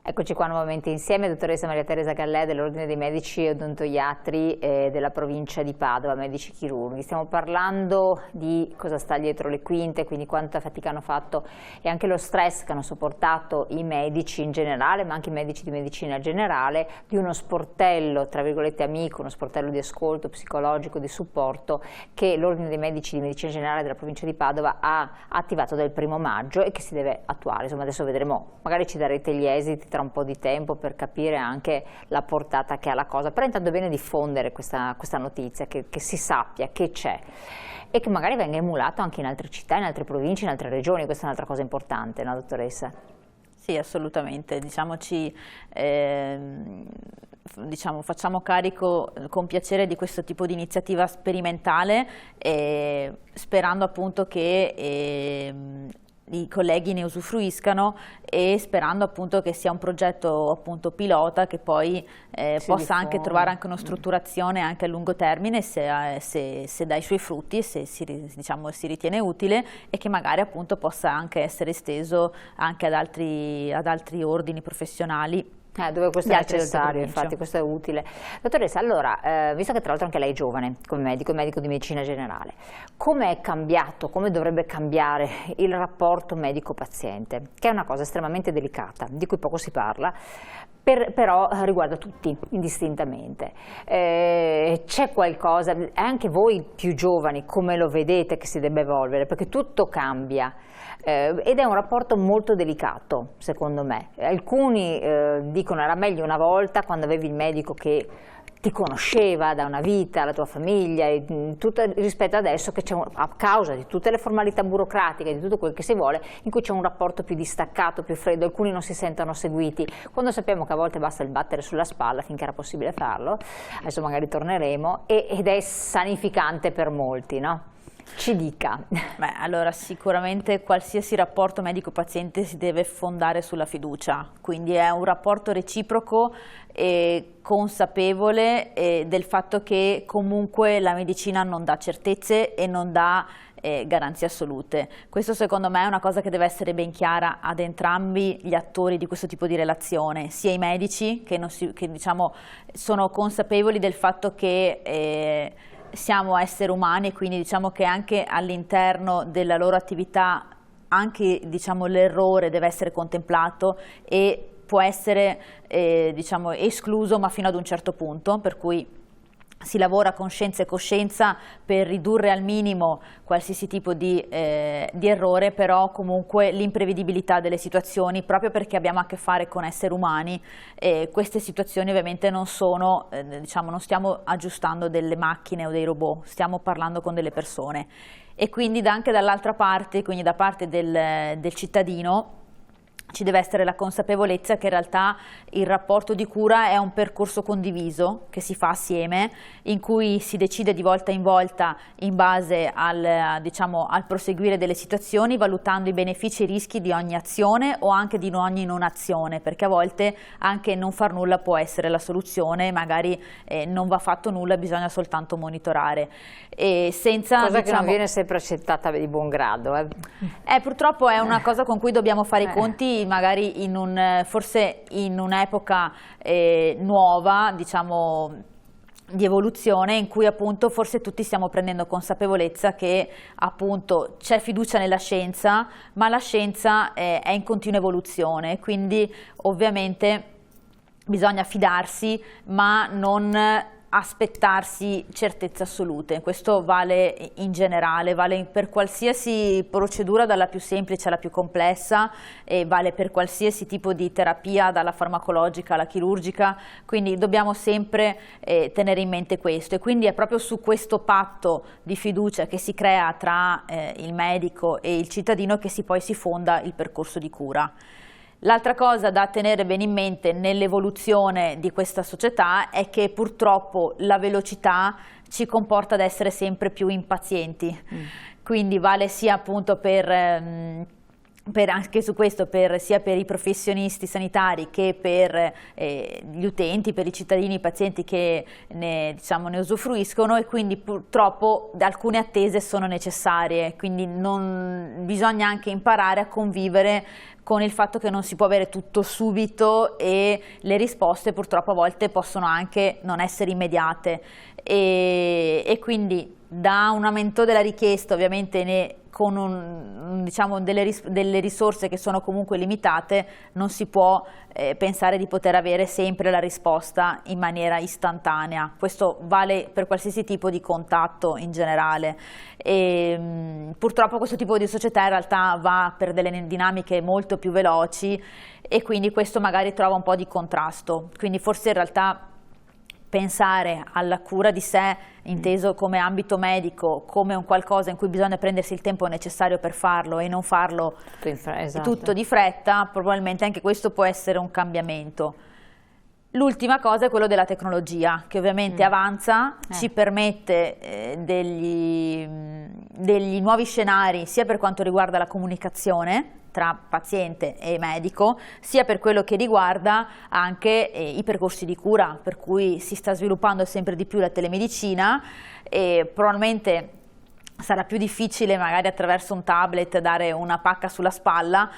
Eccoci qua nuovamente insieme, dottoressa Maria Teresa Gallè dell'Ordine dei Medici Odontoiatri della provincia di Padova, medici chirurghi. Stiamo parlando di cosa sta dietro le quinte, quindi quanta fatica hanno fatto e anche lo stress che hanno sopportato i medici in generale, ma anche i medici di medicina generale, di uno sportello, tra virgolette amico, uno sportello di ascolto psicologico, di supporto che l'Ordine dei Medici di Medicina Generale della provincia di Padova ha attivato dal 1° maggio e che si deve attuare. Insomma, adesso vedremo, magari ci darete gli esiti tra un po' di tempo per capire anche la portata che ha la cosa, però intanto è bene diffondere questa notizia, che si sappia che c'è e che magari venga emulato anche in altre città, in altre province, in altre regioni. Questa è un'altra cosa importante, no dottoressa? Sì, assolutamente, facciamo carico con piacere di questo tipo di iniziativa sperimentale, sperando appunto che i colleghi ne usufruiscano e sperando appunto che sia un progetto appunto pilota che poi possa anche trovare anche una strutturazione anche a lungo termine se dà i suoi frutti e se si ritiene utile, e che magari appunto possa anche essere esteso anche ad altri ordini professionali. Dove questo è necessario, infatti questo è utile. Dottoressa, allora, visto che tra l'altro anche lei è giovane come medico di medicina generale, come è cambiato, come dovrebbe cambiare il rapporto medico-paziente, che è una cosa estremamente delicata, di cui poco si parla, però riguarda tutti indistintamente. C'è qualcosa, anche voi più giovani, come lo vedete che si debba evolvere, perché tutto cambia. Ed è un rapporto molto delicato, secondo me. Alcuni dicono era meglio una volta, quando avevi il medico che ti conosceva da una vita, la tua famiglia, rispetto adesso che c'è a causa di tutte le formalità burocratiche, di tutto quel che si vuole, in cui c'è un rapporto più distaccato, più freddo, alcuni non si sentono seguiti, quando sappiamo che a volte basta il battere sulla spalla finché era possibile farlo, adesso magari torneremo, ed è sanificante per molti, no? Ci dica. Beh, allora sicuramente qualsiasi rapporto medico-paziente si deve fondare sulla fiducia, quindi è un rapporto reciproco e consapevole del fatto che comunque la medicina non dà certezze e non dà garanzie assolute. Questo secondo me è una cosa che deve essere ben chiara ad entrambi gli attori di questo tipo di relazione, sia i medici che sono consapevoli del fatto che siamo esseri umani, e quindi diciamo che anche all'interno della loro attività anche l'errore deve essere contemplato e può essere escluso, ma fino ad un certo punto, per cui si lavora con scienza e coscienza per ridurre al minimo qualsiasi tipo di errore, però comunque l'imprevedibilità delle situazioni, proprio perché abbiamo a che fare con esseri umani, queste situazioni ovviamente non sono, non stiamo aggiustando delle macchine o dei robot, stiamo parlando con delle persone, e quindi anche dall'altra parte, quindi da parte del cittadino, ci deve essere la consapevolezza che in realtà il rapporto di cura è un percorso condiviso che si fa assieme, in cui si decide di volta in volta in base al proseguire delle situazioni, valutando i benefici e i rischi di ogni azione o anche di ogni non azione, perché a volte anche non far nulla può essere la soluzione, magari non va fatto nulla, bisogna soltanto monitorare. Cosa che non viene sempre accettata di buon grado. Purtroppo è una cosa con cui dobbiamo fare i conti, magari forse in un'epoca nuova, di evoluzione, in cui appunto forse tutti stiamo prendendo consapevolezza che appunto c'è fiducia nella scienza, ma la scienza è in continua evoluzione, quindi ovviamente bisogna fidarsi, ma non aspettarsi certezze assolute. Questo vale in generale, vale per qualsiasi procedura, dalla più semplice alla più complessa, e vale per qualsiasi tipo di terapia, dalla farmacologica alla chirurgica, quindi dobbiamo sempre tenere in mente questo, e quindi è proprio su questo patto di fiducia che si crea tra il medico e il cittadino che poi si fonda il percorso di cura. L'altra cosa da tenere bene in mente nell'evoluzione di questa società è che purtroppo la velocità ci comporta ad essere sempre più impazienti, quindi vale sia appunto per anche su questo, sia per i professionisti sanitari che per gli utenti, per i cittadini, i pazienti che ne usufruiscono, e quindi purtroppo alcune attese sono necessarie, quindi bisogna anche imparare a convivere con il fatto che non si può avere tutto subito e le risposte purtroppo a volte possono anche non essere immediate, e quindi da un aumento della richiesta ovviamente con delle risorse che sono comunque limitate non si può pensare di poter avere sempre la risposta in maniera istantanea. Questo vale per qualsiasi tipo di contatto in generale, e purtroppo questo tipo di società in realtà va per delle dinamiche molto più veloci, e quindi questo magari trova un po' di contrasto. Quindi forse in realtà pensare alla cura di sé, inteso come ambito medico, come un qualcosa in cui bisogna prendersi il tempo necessario per farlo e non farlo tutto di fretta, probabilmente anche questo può essere un cambiamento. L'ultima cosa è quello della tecnologia, che ovviamente avanza, ci permette degli nuovi scenari, sia per quanto riguarda la comunicazione tra paziente e medico, sia per quello che riguarda anche i percorsi di cura, per cui si sta sviluppando sempre di più la telemedicina, e probabilmente sarà più difficile magari attraverso un tablet dare una pacca sulla spalla,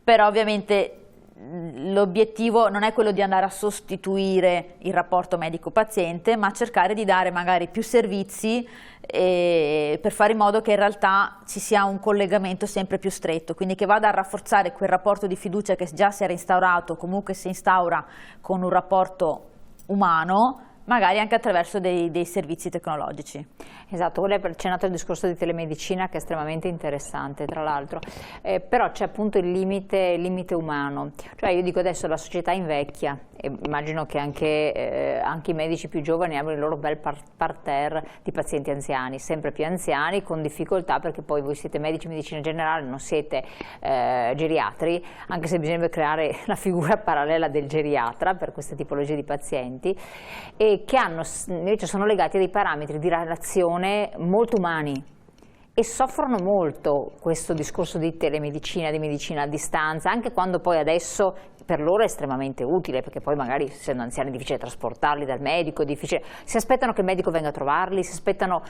però ovviamente l'obiettivo non è quello di andare a sostituire il rapporto medico-paziente, ma cercare di dare magari più servizi per fare in modo che in realtà ci sia un collegamento sempre più stretto, quindi che vada a rafforzare quel rapporto di fiducia che già si era instaurato, comunque si instaura con un rapporto umano, magari anche attraverso dei servizi tecnologici. Esatto, quello è accennato al discorso di telemedicina, che è estremamente interessante tra l'altro, però c'è appunto il limite umano, cioè io dico adesso la società invecchia, e immagino che anche i medici più giovani abbiano il loro bel parterre di pazienti anziani, sempre più anziani, con difficoltà, perché poi voi siete medici di medicina generale, non siete geriatri, anche se bisognerebbe creare la figura parallela del geriatra per queste tipologie di pazienti, e che invece sono legati a dei parametri di relazione molto umani, e soffrono molto questo discorso di telemedicina, di medicina a distanza, anche quando poi adesso per loro è estremamente utile, perché poi magari essendo anziani è difficile trasportarli dal medico, si aspettano che il medico venga a trovarli, si aspettano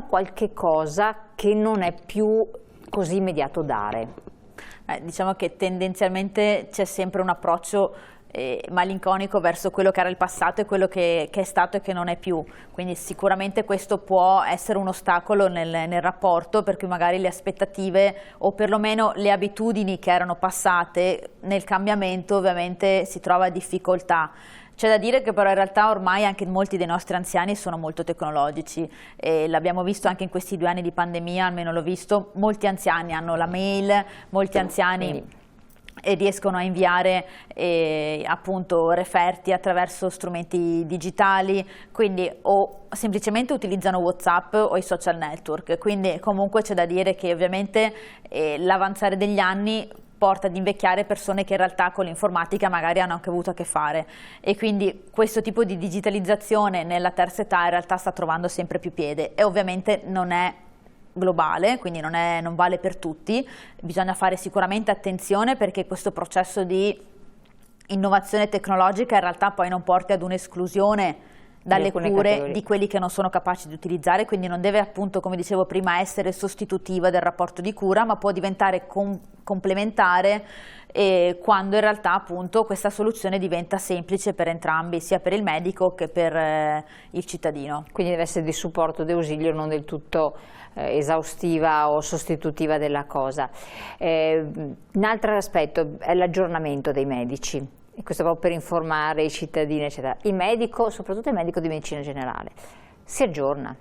qualche cosa che non è più così immediato dare. Diciamo che tendenzialmente c'è sempre un approccio malinconico verso quello che era il passato e quello che è stato e che non è più, quindi sicuramente questo può essere un ostacolo nel rapporto, per cui magari le aspettative o perlomeno le abitudini che erano passate nel cambiamento ovviamente si trova difficoltà. C'è da dire che però in realtà ormai anche molti dei nostri anziani sono molto tecnologici, e l'abbiamo visto anche in questi 2 anni di pandemia, almeno l'ho visto, molti anziani hanno la mail, molti anziani riescono a inviare appunto referti attraverso strumenti digitali, quindi o semplicemente utilizzano WhatsApp o i social network, quindi comunque c'è da dire che ovviamente l'avanzare degli anni porta ad invecchiare persone che in realtà con l'informatica magari hanno anche avuto a che fare, e quindi questo tipo di digitalizzazione nella terza età in realtà sta trovando sempre più piede, e ovviamente non è globale, quindi non vale per tutti, bisogna fare sicuramente attenzione perché questo processo di innovazione tecnologica in realtà poi non porti ad un'esclusione dalle cure di quelli che non sono capaci di utilizzare, quindi non deve appunto, come dicevo prima, essere sostitutiva del rapporto di cura, ma può diventare complementare quando in realtà appunto questa soluzione diventa semplice per entrambi, sia per il medico che per il cittadino. Quindi deve essere di supporto, di ausilio, non del tutto esaustiva o sostitutiva della cosa. Un altro aspetto è l'aggiornamento dei medici, e questo proprio per informare i cittadini eccetera. Il medico, soprattutto il medico di medicina generale, si aggiorna,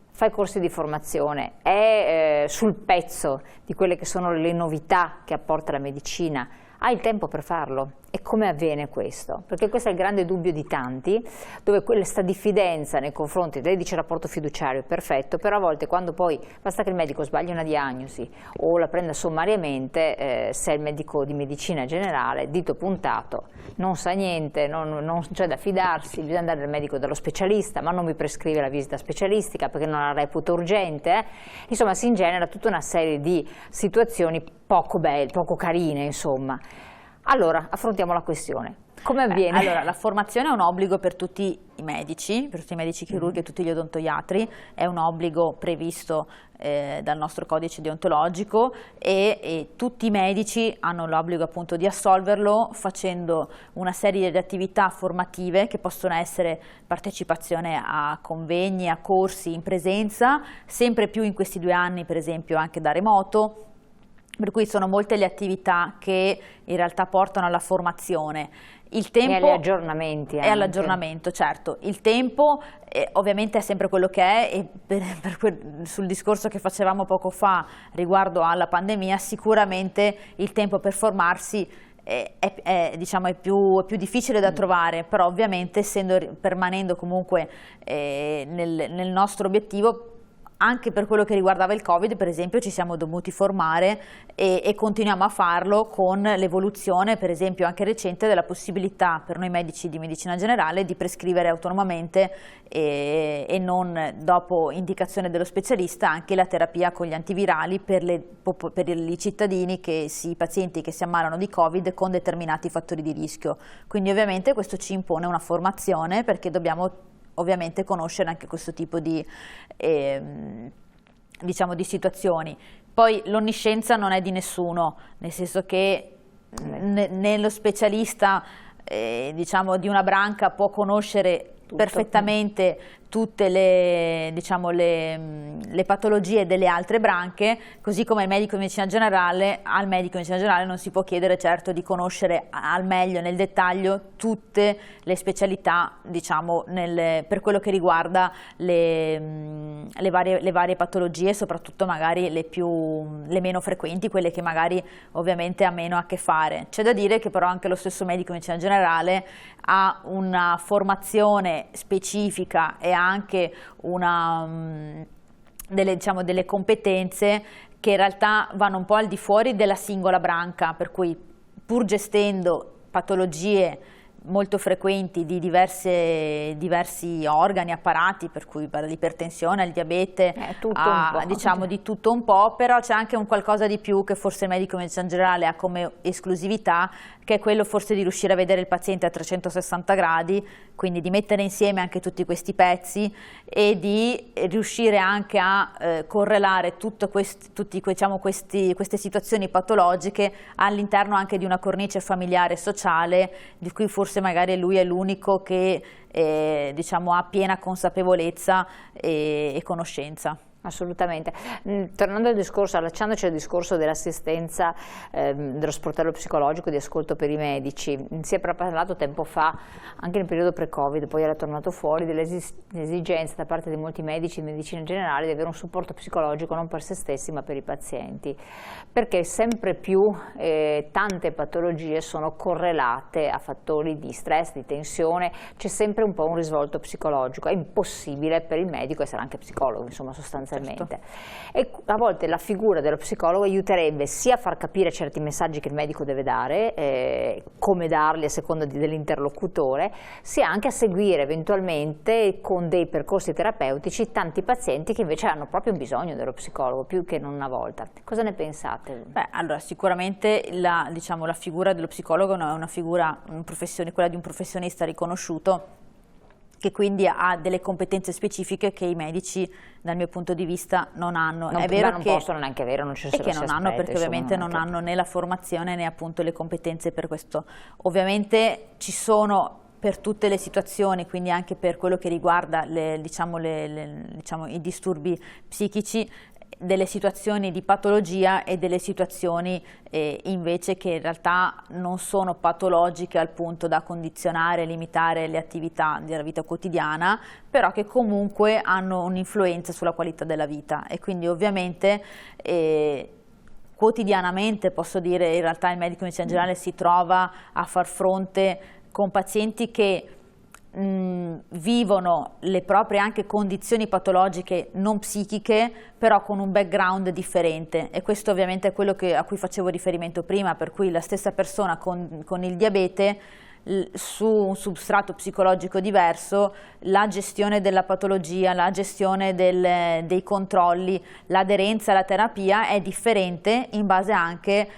fa i corsi di formazione, è sul pezzo di quelle che sono le novità che apporta la medicina, Ha il tempo per farlo? E come avviene questo? Perché questo è il grande dubbio di tanti, dove questa diffidenza nei confronti, lei dice rapporto fiduciario, perfetto, però a volte quando poi basta che il medico sbagli una diagnosi o la prenda sommariamente, se è il medico di medicina generale, dito puntato, non sa niente, non c'è da fidarsi, bisogna andare dal medico, dallo specialista, ma non mi prescrive la visita specialistica perché non la reputo urgente, Insomma si ingenera tutta una serie di situazioni poco belle, poco carine, insomma. Allora, affrontiamo la questione. Come avviene? Allora, la formazione è un obbligo per tutti i medici chirurghi e tutti gli odontoiatri, è un obbligo previsto dal nostro codice deontologico e tutti i medici hanno l'obbligo appunto di assolverlo facendo una serie di attività formative che possono essere partecipazione a convegni, a corsi in presenza, sempre più in questi 2 anni per esempio anche da remoto, per cui sono molte le attività che in realtà portano alla formazione. Il tempo, e agli aggiornamenti. E all'aggiornamento, certo. Il tempo ovviamente è sempre quello che è e sul discorso che facevamo poco fa riguardo alla pandemia, sicuramente il tempo per formarsi diciamo, è più difficile da trovare, però ovviamente permanendo comunque nel nostro obiettivo. Anche per quello che riguardava il Covid, per esempio, ci siamo dovuti formare e continuiamo a farlo con l'evoluzione, per esempio anche recente, della possibilità per noi medici di medicina generale di prescrivere autonomamente e non dopo indicazione dello specialista anche la terapia con gli antivirali per i cittadini, i pazienti che si ammalano di Covid con determinati fattori di rischio. Quindi ovviamente questo ci impone una formazione perché dobbiamo ovviamente conoscere anche questo tipo di, diciamo, di situazioni. Poi l'onniscienza non è di nessuno, nel senso che né lo specialista diciamo, di una branca può conoscere perfettamente tutte le, diciamo, le patologie delle altre branche, così come il medico di medicina generale, al medico di medicina generale non si può chiedere certo di conoscere al meglio, nel dettaglio, tutte le specialità, diciamo, per quello che riguarda le varie patologie, soprattutto magari le meno frequenti, quelle che magari ovviamente ha meno a che fare. C'è da dire che però anche lo stesso medico di medicina generale ha una formazione specifica e anche delle competenze che in realtà vanno un po' al di fuori della singola branca, per cui pur gestendo patologie molto frequenti di diversi organi, apparati, per cui dall'ipertensione al diabete, diciamo di tutto un po', però c'è anche un qualcosa di più che forse il medico di medicina generale ha come esclusività, che è quello forse di riuscire a vedere il paziente a 360 gradi, quindi di mettere insieme anche tutti questi pezzi e di riuscire anche a correlare tutte queste situazioni patologiche all'interno anche di una cornice familiare e sociale, di cui forse magari lui è l'unico che diciamo, ha piena consapevolezza e conoscenza. Assolutamente. Tornando al discorso, allacciandoci al discorso dell'assistenza, dello sportello psicologico di ascolto per i medici, si è parlato tempo fa, anche nel periodo pre-Covid, poi era tornato fuori, dell'esigenza da parte di molti medici di medicina generale di avere un supporto psicologico non per se stessi ma per i pazienti, perché sempre più tante patologie sono correlate a fattori di stress, di tensione, c'è sempre un po' un risvolto psicologico, è impossibile per il medico essere anche psicologo, insomma, sostanzialmente. Certo. E a volte la figura dello psicologo aiuterebbe sia a far capire certi messaggi che il medico deve dare, come darli a seconda dell'interlocutore, sia anche a seguire eventualmente con dei percorsi terapeutici tanti pazienti che invece hanno proprio bisogno dello psicologo più che non una volta. Cosa ne pensate? Beh, allora sicuramente la figura dello psicologo è una figura, quella di un professionista riconosciuto, che quindi ha delle competenze specifiche che i medici, dal mio punto di vista, non hanno. È vero che non possono neanche avere, non ci sono. E che non hanno, perché ovviamente non hanno né la formazione né appunto le competenze per questo. Ovviamente ci sono per tutte le situazioni, quindi anche per quello che riguarda i disturbi psichici, delle situazioni di patologia e delle situazioni invece che in realtà non sono patologiche al punto da condizionare e limitare le attività della vita quotidiana, però che comunque hanno un'influenza sulla qualità della vita, e quindi ovviamente quotidianamente, posso dire, in realtà il medico di medicina generale si trova a far fronte con pazienti che vivono le proprie anche condizioni patologiche non psichiche, però con un background differente, e questo ovviamente è quello a cui facevo riferimento prima, per cui la stessa persona con il diabete su un substrato psicologico diverso, la gestione della patologia, la gestione dei controlli, l'aderenza alla terapia è differente in base anche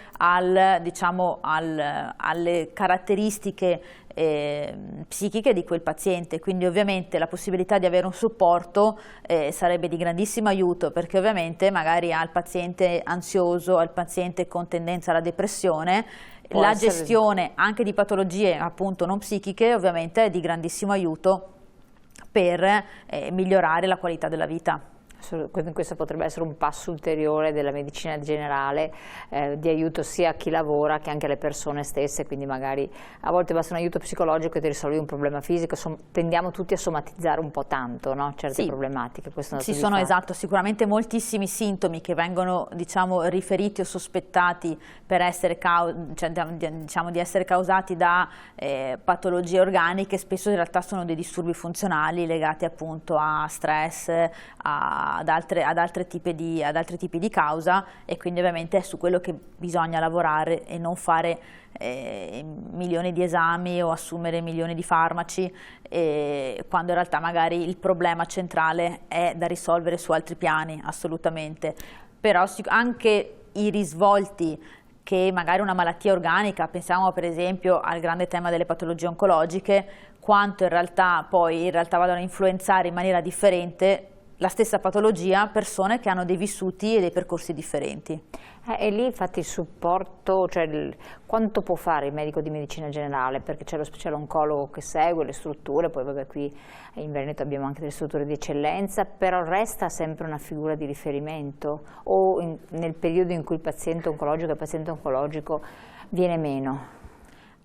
diciamo, alle caratteristiche psichiche di quel paziente. Quindi ovviamente la possibilità di avere un supporto sarebbe di grandissimo aiuto, perché ovviamente magari al paziente ansioso, al paziente con tendenza alla depressione, la gestione anche di patologie appunto non psichiche ovviamente è di grandissimo aiuto per migliorare la qualità della vita. Questo potrebbe essere un passo ulteriore della medicina generale, di aiuto sia a chi lavora che anche alle persone stesse, quindi magari a volte basta un aiuto psicologico e ti risolvi un problema fisico. Tendiamo tutti a somatizzare un po' tanto, no? Certe problematiche. Ci sono esatto, sicuramente moltissimi sintomi che vengono diciamo, riferiti o sospettati per essere diciamo, di essere causati da patologie organiche, spesso in realtà sono dei disturbi funzionali legati appunto a stress, ad altri tipi di causa, e quindi ovviamente è su quello che bisogna lavorare e non fare milioni di esami o assumere milioni di farmaci, quando in realtà magari il problema centrale è da risolvere su altri piani, assolutamente. Però anche i risvolti che magari una malattia organica, pensiamo per esempio al grande tema delle patologie oncologiche, quanto in realtà vadano a influenzare in maniera differente la stessa patologia persone che hanno dei vissuti e dei percorsi differenti. E lì infatti il supporto, cioè quanto può fare il medico di medicina generale, perché c'è lo speciale oncologo che segue le strutture, poi vabbè qui in Veneto abbiamo anche delle strutture di eccellenza, però resta sempre una figura di riferimento o nel periodo in cui il paziente oncologico viene meno?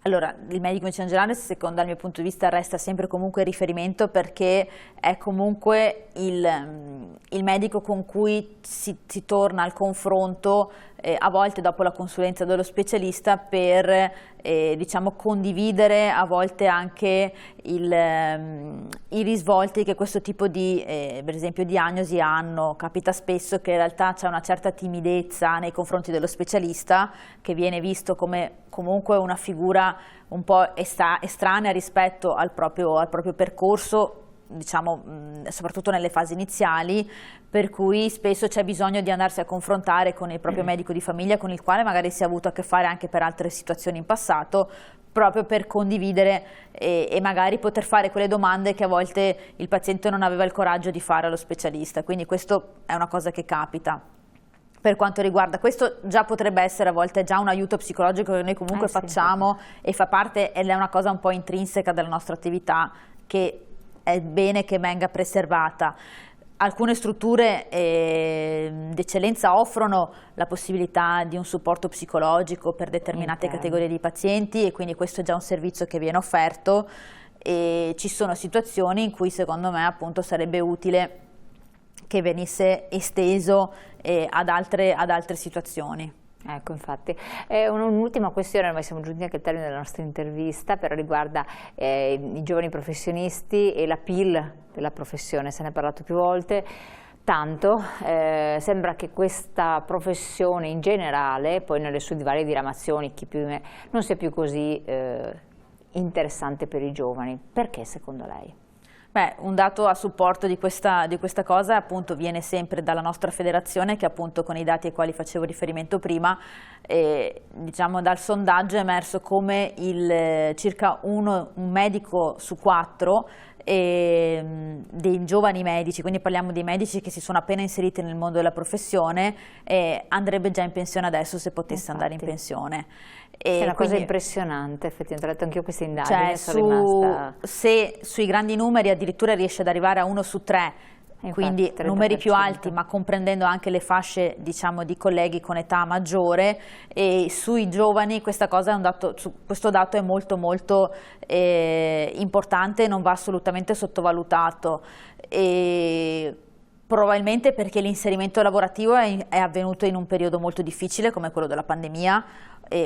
Allora, il medico di medicina generale, secondo il mio punto di vista, resta sempre comunque riferimento, perché è comunque il medico con cui si torna al confronto a volte dopo la consulenza dello specialista per diciamo, condividere a volte anche i risvolti che questo tipo di per esempio diagnosi hanno. Capita spesso che in realtà c'è una certa timidezza nei confronti dello specialista, che viene visto come comunque una figura un po' estranea rispetto al proprio percorso, diciamo, soprattutto nelle fasi iniziali, per cui spesso c'è bisogno di andarsi a confrontare con il proprio medico di famiglia, con il quale magari si è avuto a che fare anche per altre situazioni in passato, proprio per condividere e magari poter fare quelle domande che a volte il paziente non aveva il coraggio di fare allo specialista. Quindi questo è una cosa che capita. Per quanto riguarda questo, già potrebbe essere a volte già un aiuto psicologico che noi comunque facciamo, e fa parte, ed è una cosa un po' intrinseca della nostra attività, che è bene che venga preservata. Alcune strutture d'eccellenza offrono la possibilità di un supporto psicologico per determinate categorie di pazienti, e quindi questo è già un servizio che viene offerto, e ci sono situazioni in cui secondo me appunto sarebbe utile che venisse esteso ad altre situazioni. Ecco, infatti. Un'ultima questione, ormai siamo giunti anche al termine della nostra intervista, però riguarda i giovani professionisti e la PIL della professione. Se ne è parlato più volte, tanto sembra che questa professione in generale, poi nelle sue varie diramazioni, chi più non sia più così interessante per i giovani. Perché secondo lei? Beh, un dato a supporto di questa cosa appunto viene sempre dalla nostra federazione, che appunto con i dati ai quali facevo riferimento prima, diciamo dal sondaggio è emerso come circa un medico su 4 dei giovani medici, quindi parliamo di medici che si sono appena inseriti nel mondo della professione, andrebbe già in pensione adesso se potesse andare in pensione. È una cosa impressionante, effettivamente, ho letto anch'io questa indagine, se sui grandi numeri addirittura riesce ad arrivare a 1 su 3, quindi 30%. Numeri più alti, ma comprendendo anche le fasce, diciamo, di colleghi con età maggiore, e sui giovani questo dato è molto molto importante e non va assolutamente sottovalutato. Probabilmente perché l'inserimento lavorativo è avvenuto in un periodo molto difficile come quello della pandemia,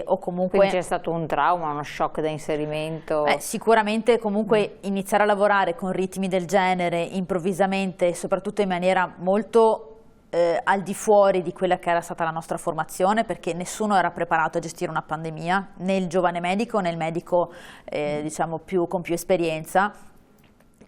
o comunque... Quindi c'è stato un trauma, uno shock da inserimento? Sicuramente comunque iniziare a lavorare con ritmi del genere improvvisamente e soprattutto in maniera molto al di fuori di quella che era stata la nostra formazione, perché nessuno era preparato a gestire una pandemia, né il giovane medico né il medico diciamo con più esperienza.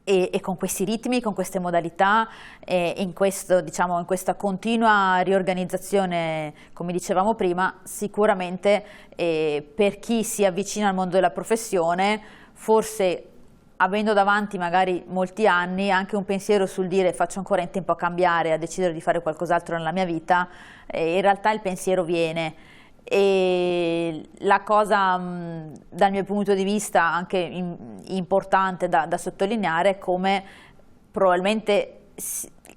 E con questi ritmi, con queste modalità, in questa continua riorganizzazione, come dicevamo prima, sicuramente per chi si avvicina al mondo della professione, forse avendo davanti magari molti anni, anche un pensiero sul dire faccio ancora in tempo a cambiare, a decidere di fare qualcos'altro nella mia vita, in realtà il pensiero viene. E la cosa dal mio punto di vista anche importante da sottolineare è come probabilmente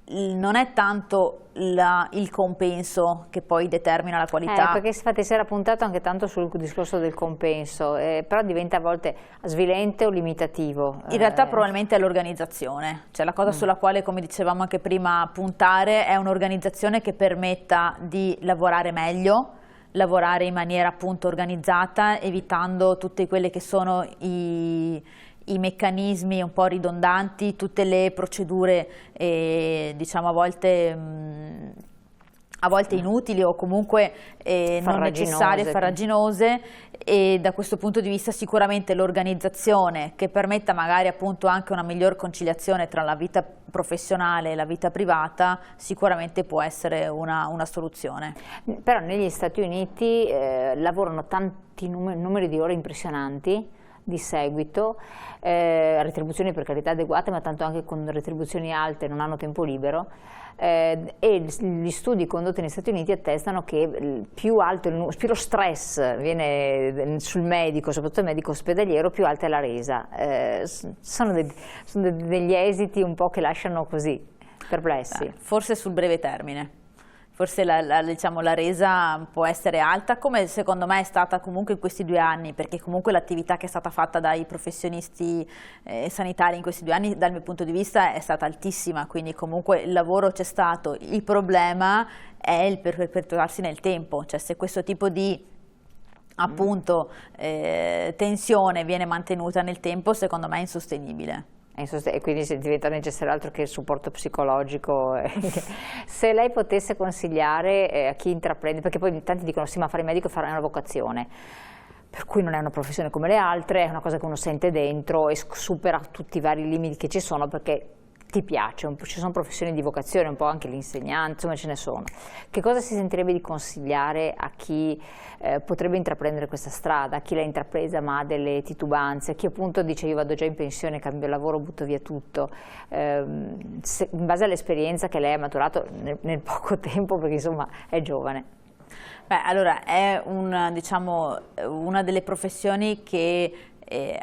non è tanto il compenso che poi determina la qualità. Perché infatti si era puntato anche tanto sul discorso del compenso, però diventa a volte svilente o limitativo. In realtà probabilmente è l'organizzazione, cioè la cosa sulla quale, come dicevamo anche prima, puntare è un'organizzazione che permetta di lavorare meglio, lavorare in maniera appunto organizzata, evitando tutte quelle che sono i meccanismi un po' ridondanti, tutte le procedure diciamo a volte inutili o comunque non necessarie, farraginose, e da questo punto di vista sicuramente l'organizzazione che permetta magari appunto anche una miglior conciliazione tra la vita professionale e la vita privata sicuramente può essere una soluzione. Però negli Stati Uniti lavorano tanti numeri di ore impressionanti di seguito, retribuzioni per carità adeguate, ma tanto anche con retribuzioni alte, non hanno tempo libero, e gli studi condotti negli Stati Uniti attestano che più lo stress viene sul medico, soprattutto il medico ospedaliero, più alta è la resa. Sono degli esiti un po' che lasciano così perplessi. Forse sul breve termine. Forse diciamo, la resa può essere alta, come secondo me è stata comunque in questi 2 anni, perché comunque l'attività che è stata fatta dai professionisti sanitari in questi 2 anni dal mio punto di vista è stata altissima, quindi comunque il lavoro c'è stato. Il problema è il perpetuarsi nel tempo, cioè se questo tipo di appunto tensione viene mantenuta nel tempo, secondo me è insostenibile. E quindi se diventa necessario altro che il supporto psicologico. Se lei potesse consigliare a chi intraprende, perché poi tanti dicono sì, ma fare il medico è una vocazione, per cui non è una professione come le altre, è una cosa che uno sente dentro e supera tutti i vari limiti che ci sono perché ti piace, ci sono professioni di vocazione, un po' anche l'insegnante, insomma ce ne sono. Che cosa si sentirebbe di consigliare a chi potrebbe intraprendere questa strada, a chi l'ha intrapresa ma ha delle titubanze, a chi appunto dice io vado già in pensione, cambio lavoro, butto via tutto, in base all'esperienza che lei ha maturato nel poco tempo, perché insomma è giovane? Allora è diciamo, una delle professioni che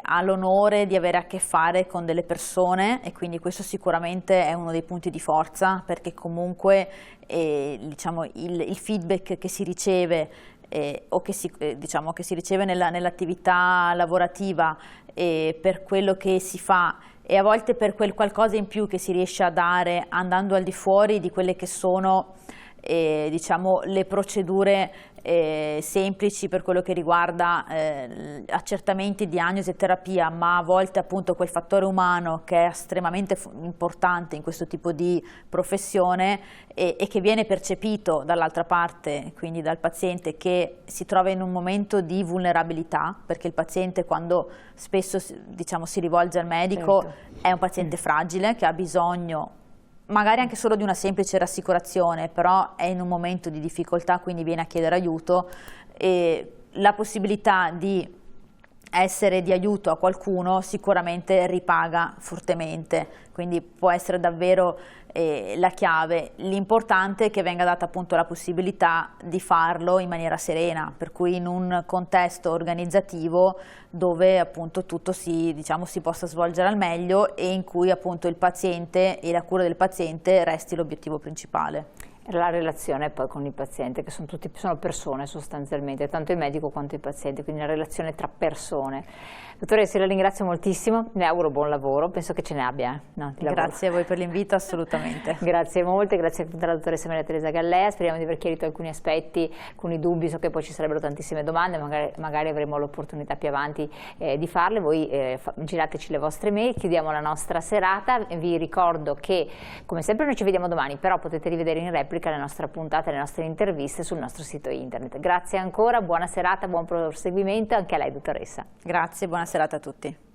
ha l'onore di avere a che fare con delle persone, e quindi questo sicuramente è uno dei punti di forza, perché comunque diciamo, il feedback che si riceve o che si riceve nell'attività lavorativa per quello che si fa, e a volte per quel qualcosa in più che si riesce a dare andando al di fuori di quelle che sono diciamo, le procedure semplici per quello che riguarda accertamenti, diagnosi e terapia, ma a volte appunto quel fattore umano che è estremamente importante in questo tipo di professione e che viene percepito dall'altra parte, quindi dal paziente, che si trova in un momento di vulnerabilità, perché il paziente quando spesso diciamo, si rivolge al medico è un paziente fragile che ha bisogno magari anche solo di una semplice rassicurazione, però è in un momento di difficoltà, quindi viene a chiedere aiuto, e la possibilità di essere di aiuto a qualcuno sicuramente ripaga fortemente, quindi può essere davvero la chiave. L'importante è che venga data appunto la possibilità di farlo in maniera serena, per cui in un contesto organizzativo dove appunto tutto si possa svolgere al meglio e in cui appunto il paziente e la cura del paziente resti l'obiettivo principale. La relazione poi con il paziente, che sono persone sostanzialmente, tanto il medico quanto il paziente, quindi la relazione tra persone. Dottoressa, la ringrazio moltissimo, le auguro buon lavoro, penso che ce ne abbia. No, grazie a voi per l'invito, assolutamente. Grazie molte, grazie alla dottoressa Maria Teresa Gallea, speriamo di aver chiarito alcuni aspetti, alcuni dubbi, so che poi ci sarebbero tantissime domande, magari avremo l'opportunità più avanti di farle, voi girateci le vostre mail, chiudiamo la nostra serata, vi ricordo che come sempre noi ci vediamo domani, però potete rivedere in replica le nostre puntate, le nostre interviste sul nostro sito internet. Grazie ancora, buona serata, buon proseguimento anche a lei dottoressa. Grazie, buona serata a tutti.